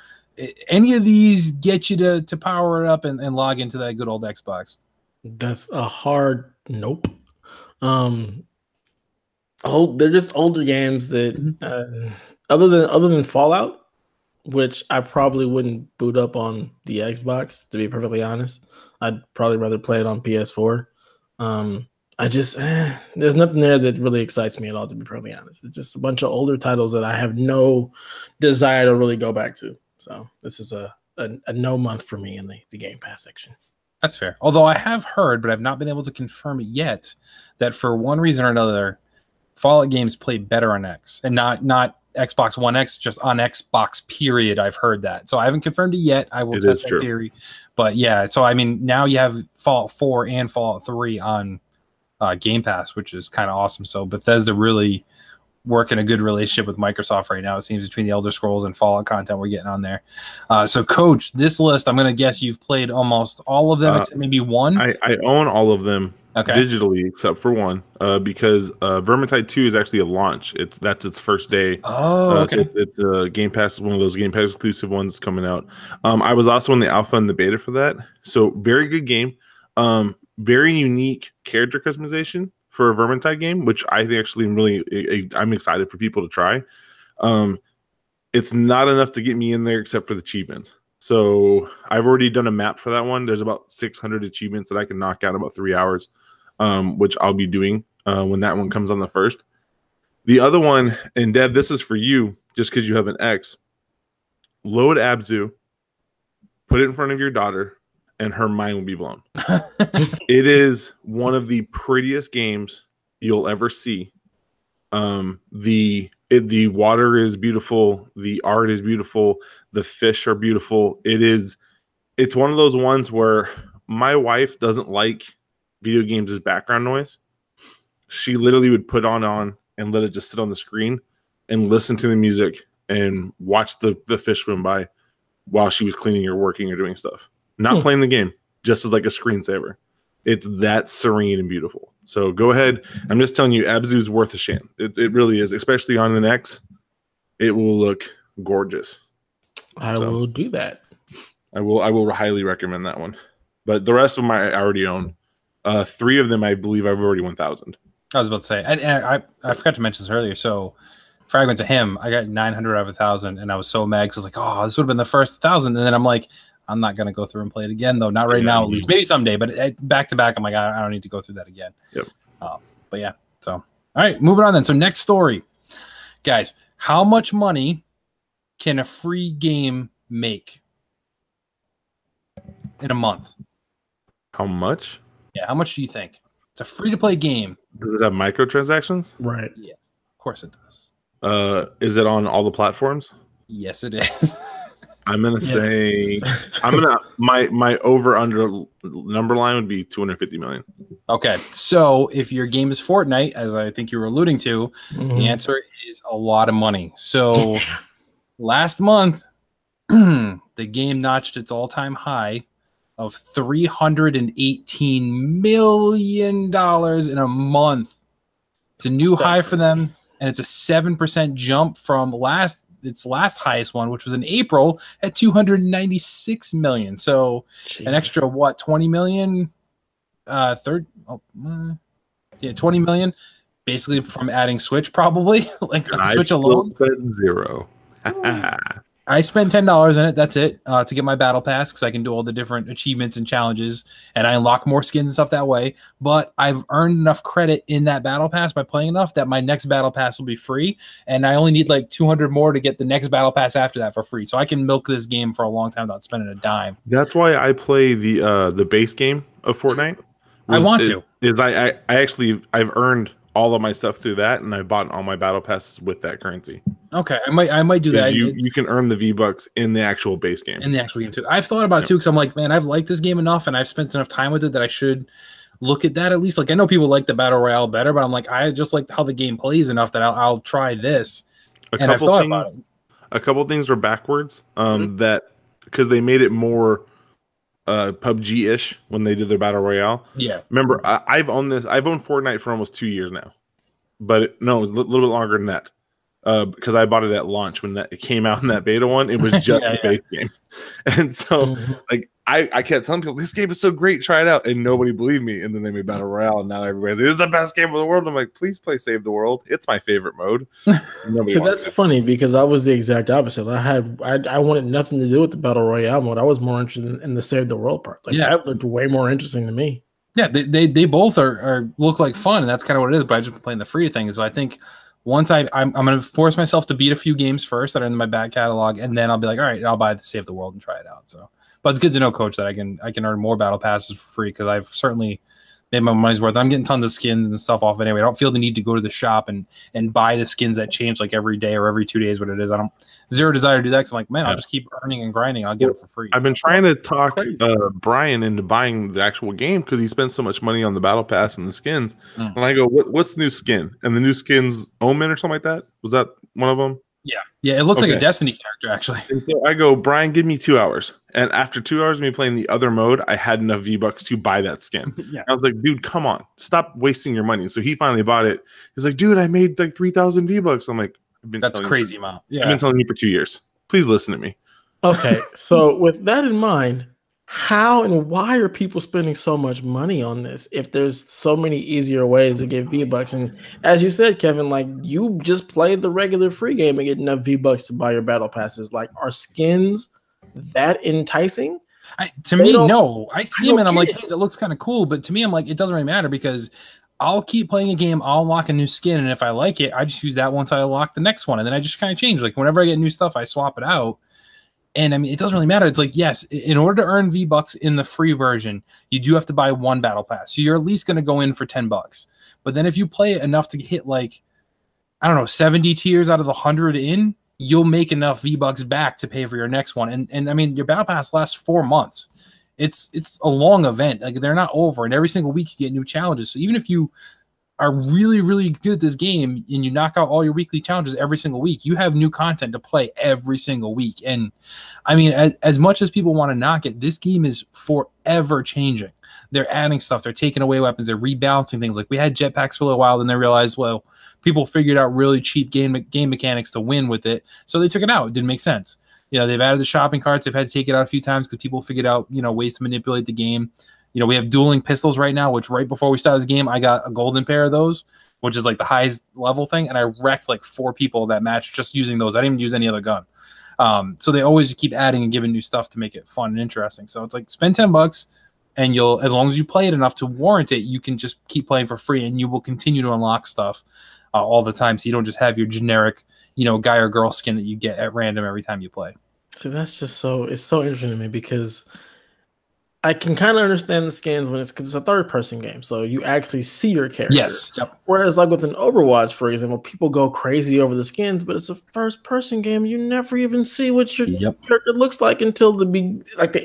Any of these get you to power it up and log into that good old Xbox? That's a hard nope. They're just older games that other than Fallout, which I probably wouldn't boot up on the Xbox, to be perfectly honest. I'd probably rather play it on PS4. There's nothing there that really excites me at all, to be perfectly honest. It's just a bunch of older titles that I have no desire to really go back to. So this is a no month for me in the Game Pass section. That's fair. Although I have heard, but I've not been able to confirm it yet, that for one reason or another, Fallout games play better on X and not Xbox One X, just on Xbox, period. I've heard that. So I haven't confirmed it yet. I will test that theory. But yeah, so I mean, now you have Fallout 4 and Fallout 3 on Game Pass, which is kind of awesome. So Bethesda really working a good relationship with Microsoft right now, it seems, between the Elder Scrolls and Fallout content we're getting on there. So, Coach, this list, I'm going to guess you've played almost all of them, except maybe one. I own all of them digitally, except for one, because Vermintide 2 is actually a launch. That's its first day. Oh, okay. So it's a Game Pass, one of those Game Pass exclusive ones coming out. I was also in the alpha and the beta for that. So, very good game. Very unique character customization for a Vermintide game, which I think actually I'm excited for people to try. It's not enough to get me in there except for the achievements. So I've already done a map for that one. There's about 600 achievements that I can knock out in about 3 hours, which I'll be doing when that one comes on the first. The other one, and Dev, this is for you, just because you have an X. Load Abzu, put it in front of your daughter, and her mind will be blown. It is one of the prettiest games you'll ever see. The water is beautiful. The art is beautiful. The fish are beautiful. It's one of those ones where my wife doesn't like video games as background noise. she literally would put on and let it just sit on the screen and listen to the music and watch the fish swim by while she was cleaning or working or doing stuff. Not playing the game, just as like a screensaver. It's that serene and beautiful. So go ahead. I'm just telling you, Abzu's worth a sham. It really is, especially on an X. It will look gorgeous. I will do that. I will highly recommend that one. But the rest of them I already own. 3 of them I believe I've already 1,000. I was about to say, and I forgot to mention this earlier. So, Fragments of Him, I got 900 out of 1,000, and I was so mad because I was like, oh, this would have been the first 1,000. And then I'm like, I'm not gonna go through and play it again, though. Not right now, at least. Maybe someday. But back to back, I'm like, I don't need to go through that again. Yep. But yeah. So, all right, moving on then. So next story, guys. How much money can a free game make in a month? How much? Yeah, how much do you think? It's a free-to-play game. Does it have microtransactions? Right. Yes, of course it does. Is it on all the platforms? Yes, it is. I'm gonna say my over under number line would be 250 million. Okay, so if your game is Fortnite, as I think you were alluding to, the answer is a lot of money. So last month, the game notched its all-time high of $318 million in a month. It's a new high for them, and it's a 7% jump from its last highest one, which was in April at 296 million. So an extra what, 20 million? 20 million, basically from adding Switch, probably like Switch alone. Spent 0. I spent $10 in it. That's it, to get my battle pass, because I can do all the different achievements and challenges, and I unlock more skins and stuff that way. But I've earned enough credit in that battle pass by playing enough that my next battle pass will be free, and I only need like 200 more to get the next battle pass after that for free. So I can milk this game for a long time without spending a dime. That's why I play the base game of Fortnite. I've earned all of my stuff through that, and I bought all my battle passes with that currency. Okay, I might do that. You can earn the V-Bucks in the actual base game. In the actual game too. I've thought about it too, because I'm like, man, I've liked this game enough, and I've spent enough time with it that I should look at that at least. Like, I know people like the Battle Royale better, but I'm like, I just like how the game plays enough that I'll try this. And I've thought about it. A couple things were backwards. That because they made it more PUBG-ish when they did their Battle Royale. Yeah. Remember, I've owned Fortnite for almost 2 years now. But it was a little bit longer than that. Because I bought it at launch when it came out in that beta one. It was just a base game. And so like I kept telling people, this game is so great, try it out. And nobody believed me. And then they made Battle Royale, and now everybody's like, this is the best game in the world. I'm like, please play Save the World. It's my favorite mode. So that's funny, because I was the exact opposite. I wanted nothing to do with the Battle Royale mode. I was more interested in the Save the World part. Like that looked way more interesting to me. Yeah, they both look like fun, and that's kind of what it is. But I just been playing the free thing. So I think once I'm going to force myself to beat a few games first that are in my back catalog, and then I'll be like, all right, I'll buy the Save the World and try it out. So, but it's good to know, Coach, that I can earn more battle passes for free, because I've certainly made my money's worth. I'm getting tons of skins and stuff off anyway. I don't feel the need to go to the shop and buy the skins that change like every day or every 2 days. What it is, I don't zero desire to do that, because I'm like, man, I'll just keep earning and grinding. I'll get it for free. I've been trying to talk Brian into buying the actual game, because he spends so much money on the battle pass and the skins. And I go, what's the new skin? And the new skin's Omen or something like that. Was that one of them? Yeah, it looks like a Destiny character, actually. And so I go, Brian, give me 2 hours. And after 2 hours of me playing the other mode, I had enough V-Bucks to buy that skin. I was like, dude, come on. Stop wasting your money. So he finally bought it. He's like, dude, I made like 3,000 V-Bucks. I'm like, that's crazy amount. Yeah. I've been telling you for 2 years. Please listen to me. Okay, so with that in mind, how and why are people spending so much money on this if there's so many easier ways to get V-Bucks? And as you said, Kevin, like, you just play the regular free game and get enough V-Bucks to buy your battle passes. Like, are skins that enticing? To me, no. I see them and I'm like, hey, that looks kind of cool. But to me, I'm like, it doesn't really matter, because I'll keep playing a game, I'll unlock a new skin, and if I like it, I just use that once I unlock the next one. And then I just kind of change. Like, whenever I get new stuff, I swap it out. And I mean, it doesn't really matter. It's like, yes, in order to earn V-Bucks in the free version, you do have to buy one battle pass. So you're at least going to go in for $10. But then if you play it enough to hit like, I don't know, 70 tiers out of the 100 in, you'll make enough V-Bucks back to pay for your next one. And I mean, your battle pass lasts 4 months. It's a long event. Like, they're not over. And every single week you get new challenges. So even if you are really, really good at this game and you knock out all your weekly challenges every single week, you have new content to play every single week. And I mean, as much as people want to knock it, this game is forever changing. They're adding stuff. They're taking away weapons. They're rebalancing things. Like we had jetpacks for a little while, then they realized, well, people figured out really cheap game mechanics to win with it, so they took it out. It didn't make sense. They've added the shopping carts. They've had to take it out a few times because people figured out, ways to manipulate the game. We have dueling pistols right now, which right before we started this game, I got a golden pair of those, which is like the highest level thing, and I wrecked like 4 people that match just using those. I didn't even use any other gun. So they always keep adding and giving new stuff to make it fun and interesting. So it's like spend $10 and you'll, as long as you play it enough to warrant it, you can just keep playing for free and you will continue to unlock stuff all the time. So you don't just have your generic, guy or girl skin that you get at random every time you play. So that's just it's so interesting to me because I can kind of understand the skins because it's a third-person game, so you actually see your character. Yes. Yep. Whereas, like with an Overwatch, for example, people go crazy over the skins, but it's a first-person game. You never even see what your character looks like until the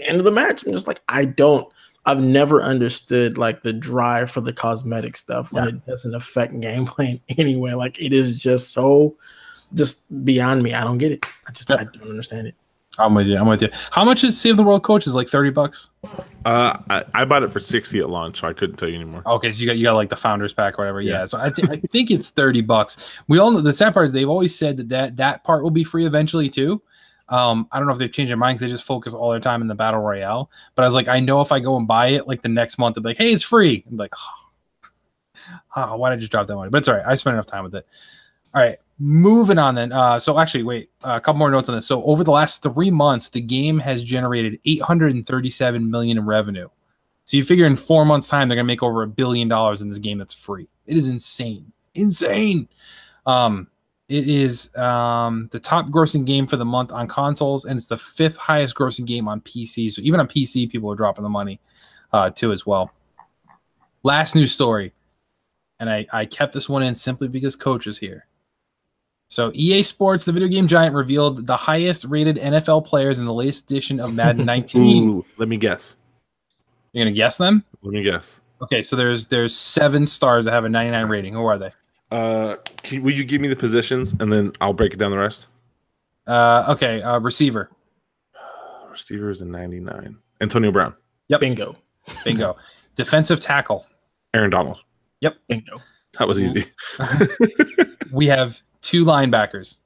end of the match. I'm just like, I've never understood like the drive for the cosmetic stuff when it doesn't affect gameplay in any way. Like it is just beyond me. I don't get it. I don't understand it. I'm with you. How much is Save the World Coach? Is like $30? I bought it for 60 at launch, so I couldn't tell you anymore. Okay, so you got like the founders pack or whatever. Yeah. So I think it's $30. We all know the sad part is they've always said that part will be free eventually too. I don't know if they've changed their minds. They just focus all their time in the battle royale. But I was like, I know if I go and buy it like the next month, they'll be like, hey, it's free. I'm like, why did I just drop that money? But it's all right. I spent enough time with it. All right. Moving on then. So actually, wait, a couple more notes on this. So over the last 3 months, the game has generated $837 million in revenue. So you figure in 4 months' time, they're going to make over $1 billion in this game that's free. It is insane. Insane. It is the top grossing game for the month on consoles, and it's the 5th highest grossing game on PC. So even on PC, people are dropping the money too as well. Last news story, and I kept this one in simply because Coach is here. So EA Sports, the video game giant, revealed the highest rated NFL players in the latest edition of Madden 19. Ooh, let me guess. You're going to guess them? Let me guess. Okay, so there's 7 stars that have a 99 rating. Who are they? Will you give me the positions and then I'll break it down the rest? Okay, receiver. Receiver is a 99. Antonio Brown. Yep. Bingo. Defensive tackle. Aaron Donald. Yep. Bingo. That was easy. We have 2 linebackers.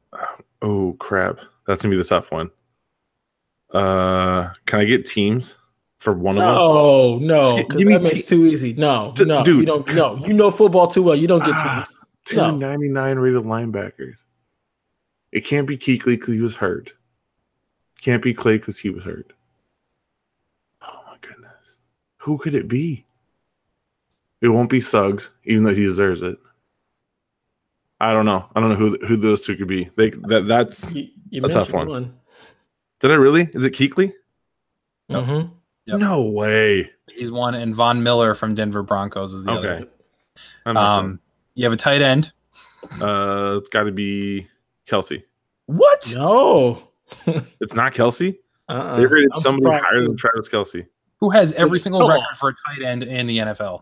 Oh, crap. That's going to be the tough one. Can I get teams for one of them? Oh, no. Give me that makes too easy. No, dude. You don't. No, you know football too well. You don't get teams. 299 rated linebackers. It can't be Kuechly because he was hurt. Can't be Clay because he was hurt. Oh, my goodness. Who could it be? It won't be Suggs, even though he deserves it. I don't know. I don't know who those two could be. That's a tough one. Did I really? Is it Kuechly? Mm-hmm. Yep. No way. He's one, and Von Miller from Denver Broncos is the other. Okay. You have a tight end. It's got to be Kelsey. What? No. It's not Kelsey? They rated somebody higher than Travis Kelsey. Who has every single record for a tight end in the NFL?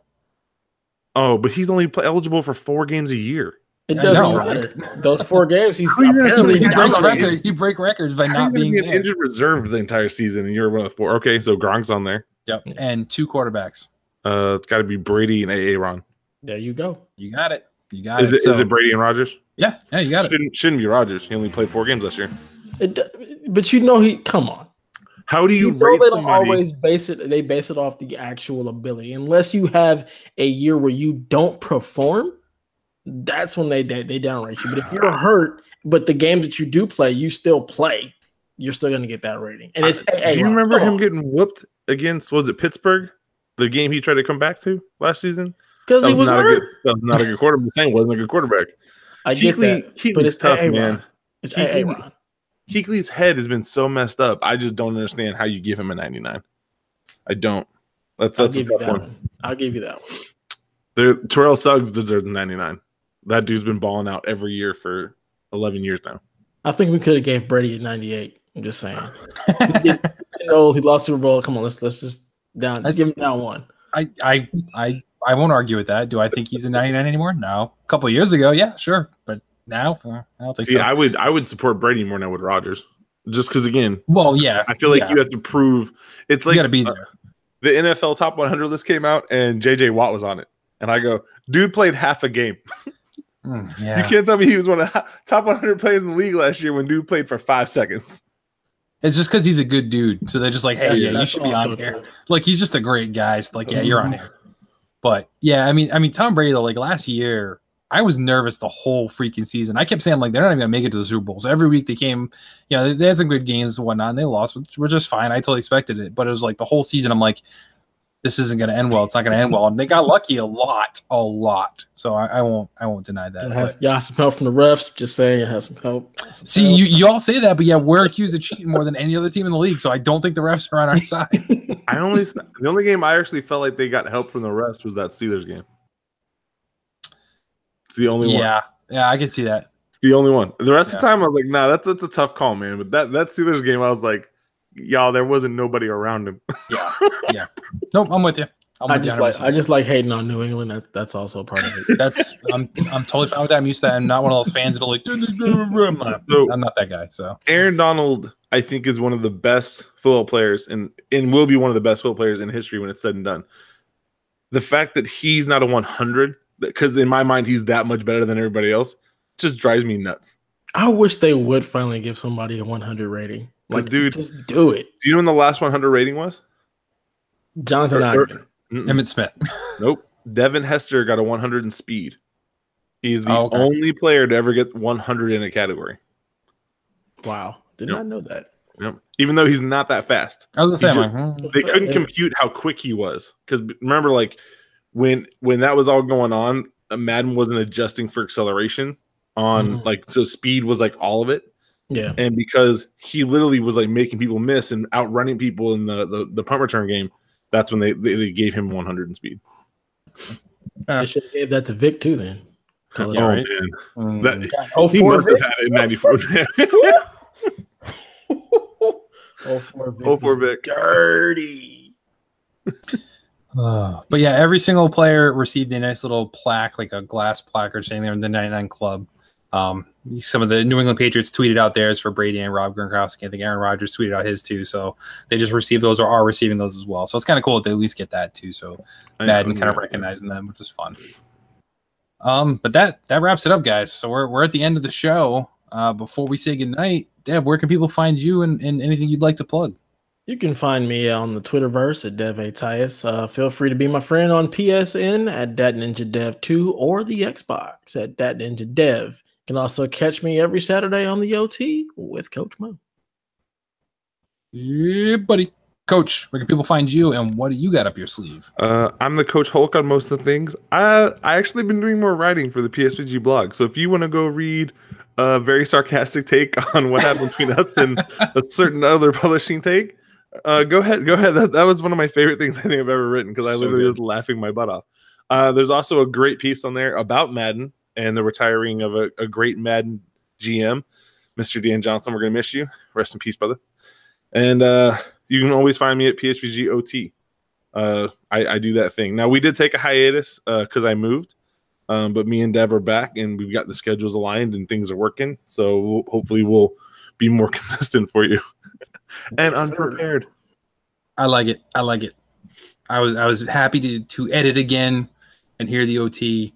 Oh, but he's only eligible for 4 games a year. It doesn't matter. Those 4 games, he's apparently he break records by not being there. Injured reserve the entire season, and you're one of the 4. Okay, so Gronk's on there. Yep, and 2 quarterbacks. It's got to be Brady and Aaron. There you go. You got it. Is it Brady and Rodgers? Yeah, you got it. Shouldn't be Rodgers. He only played 4 games last year. But come on. How do you rate they don't always base it? They base it off the actual ability. Unless you have a year where you don't perform, that's when they downrate you. But if you're hurt, but the games that you do play, you still play, you're still going to get that rating. And it's do you remember him getting whooped against? Was it Pittsburgh? The game he tried to come back to last season because he was hurt. That was not a good quarterback. Saying wasn't a good quarterback. I get that, but it's tough, man. It's Kuechly's head has been so messed up. I just don't understand how you give him a 99. I don't. That's a tough one. I'll give you that one. Terrell Suggs deserves a 99. That dude's been balling out every year for 11 years now. I think we could have gave Brady a 98. I'm just saying. He lost Super Bowl. Come on, let's just give him down one. I I won't argue with that. Do I think he's a 99 anymore? No. A couple of years ago, yeah, sure. But now, I don't think so. I would support Brady more than I would Rodgers. Just because, again, well, yeah, I feel like you have to prove it's like you got to be there. The NFL Top 100 list came out and JJ Watt was on it, and I go, dude played half a game. Yeah. You can't tell me he was one of the top 100 players in the league last year when dude played for 5 seconds. It's just because he's a good dude, so they're just like, hey, you should be on here. True. Like he's just a great guy. So like, yeah, you're on here. But yeah, I mean, Tom Brady though, like last year, I was nervous the whole freaking season. I kept saying like they're not even gonna make it to the Super Bowl. So every week they came, they had some good games and whatnot, and they lost, which were just fine. I totally expected it, but it was like the whole season. I'm like, this isn't gonna end well. It's not gonna end well, and they got lucky a lot. So I won't deny that. Y'all some help from the refs. Just saying, it has some help. See, you all say that, but yeah, we're accused of cheating more than any other team in the league. So I don't think the refs are on our side. The only game I actually felt like they got help from the refs was that Steelers game. It's the only one. Yeah, I can see that. It's the only one. The rest of the time, I was like, nah, that's a tough call, man. But that Steelers game, I was like, y'all, there wasn't nobody around him. Yeah. Nope, I'm with you. I just like hating on New England. That's also part of it. I'm totally fine with that. I'm used to that. I'm not one of those fans that'll like. I'm not that guy. So Aaron Donald, I think, is one of the best football players and will be one of the best football players in history when it's said and done. The fact that he's not a 100, because in my mind he's that much better than everybody else, just drives me nuts. I wish they would finally give somebody a 100 rating. Like, dude, just do it. Do you know when the last 100 rating was? Jonathan Ogden. Emmitt Smith. Nope. Devin Hester got a 100 in speed. He's the only player to ever get 100 in a category. Wow. Did not know that. Yep. Even though he's not that fast. I was going to say, they couldn't compute how quick he was. Because remember, like, when that was all going on, Madden wasn't adjusting for acceleration on, so speed was, like, all of it. Yeah. And because he literally was, like, making people miss and outrunning people in the punt return game, that's when they gave him 100 in speed. They should have gave that to Vic too then. Man. He must have had it in 94. 04 Vic. Dirty. But yeah, every single player received a nice little plaque, like a glass placard saying they're in the 99 club. Some of the New England Patriots tweeted out theirs for Brady and Rob Gronkowski. I think Aaron Rodgers tweeted out his too. So they just received those or are receiving those as well. So it's kind of cool that they at least get that too. So Madden kind of recognizing them, which is fun. But that wraps it up, guys. So we're at the end of the show. Before we say goodnight, Dev, where can people find you and anything you'd like to plug? You can find me on the Twitterverse at DevATius. Feel free to be my friend on PSN at DatNinjaDev2 or the Xbox at DatNinjaDev. You can also catch me every Saturday on the OT with Coach Mo. Yeah, buddy. Coach, where can people find you and what do you got up your sleeve? I'm the Coach Hulk on most of the things. I actually been doing more writing for the PSVG blog. So if you want to go read a very sarcastic take on what happened between us and a certain other publishing take, go ahead. That was one of my favorite things I think I've ever written because I literally was laughing my butt off. There's also a great piece on there about Madden and the retiring of a great Madden GM, Mr. Dan Johnson. We're going to miss you. Rest in peace, brother. And you can always find me at PSVG OT. I do that thing. Now, we did take a hiatus because I moved, but me and Dev are back, and we've got the schedules aligned, and things are working. So hopefully we'll be more consistent for you. And unprepared. I like it. I was happy to edit again and hear the OT,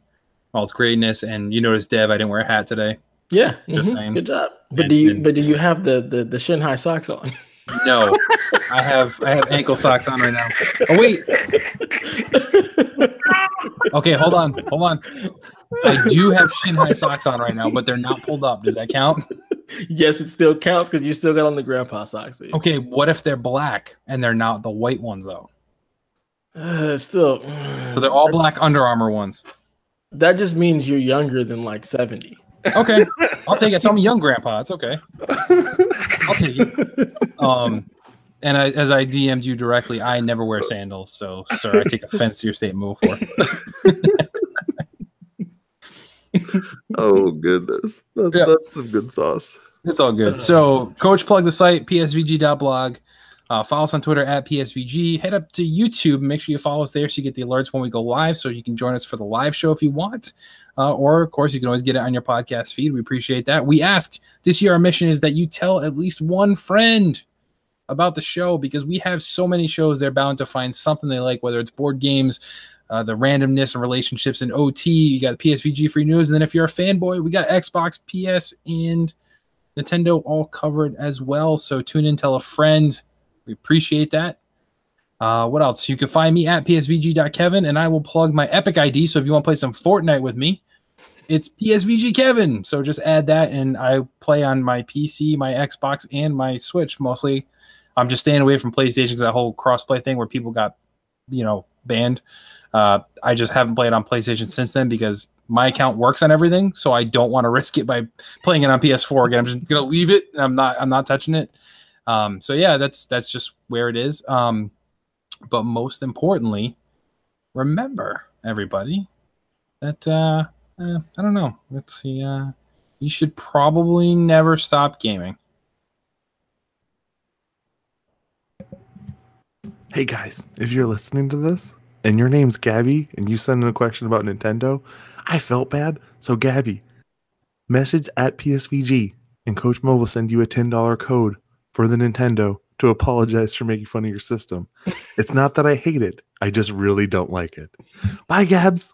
all its greatness. And you notice, Dev, I didn't wear a hat today. Yeah, good job. But do you have the shin high socks on? No, I have ankle socks on right now. Oh wait. Okay, hold on. I do have shin high socks on right now, but they're not pulled up. Does that count? Yes, it still counts because you still got on the grandpa socks. Okay, what if they're black and they're not the white ones though? Still. So they're all black Under Armour ones. That just means you're younger than like 70. Okay, I'll take it. Tell me young grandpa. It's okay. I'll take it. And as I DM'd you directly, I never wear sandals. So, sir, I take offense to your statement before. Oh, goodness. That's some good sauce. It's all good. So, Coach, plug the site, psvg.blog. Follow us on Twitter at PSVG. Head up to YouTube. Make sure you follow us there so you get the alerts when we go live, so you can join us for the live show if you want. Or, of course, you can always get it on your podcast feed. We appreciate that. We ask this year, our mission is that you tell at least one friend about the show, because we have so many shows. They're bound to find something they like, whether it's board games, the randomness and relationships in OT. You got PSVG free news. And then if you're a fanboy, we got Xbox, PS, and Nintendo all covered as well. So tune in, tell a friend. We appreciate that. What else? You can find me at PSVG.Kevin, and I will plug my Epic ID. So if you want to play some Fortnite with me, it's PSVGKevin. So just add that, and I play on my PC, my Xbox, and my Switch mostly. I'm just staying away from PlayStation because that whole crossplay thing where people got, banned. I just haven't played on PlayStation since then because my account works on everything, so I don't want to risk it by playing it on PS4 again. I'm just gonna leave it. I'm not touching it. So yeah, that's just where it is. But most importantly, remember, everybody, that I don't know. Let's see. You should probably never stop gaming. Hey guys, if you're listening to this and your name's Gabby and you send in a question about Nintendo, I felt bad. So Gabby, message at PSVG and Coach Mo will send you a $10 code for the Nintendo to apologize for making fun of your system. It's not that I hate it. I just really don't like it. Bye, Gabs.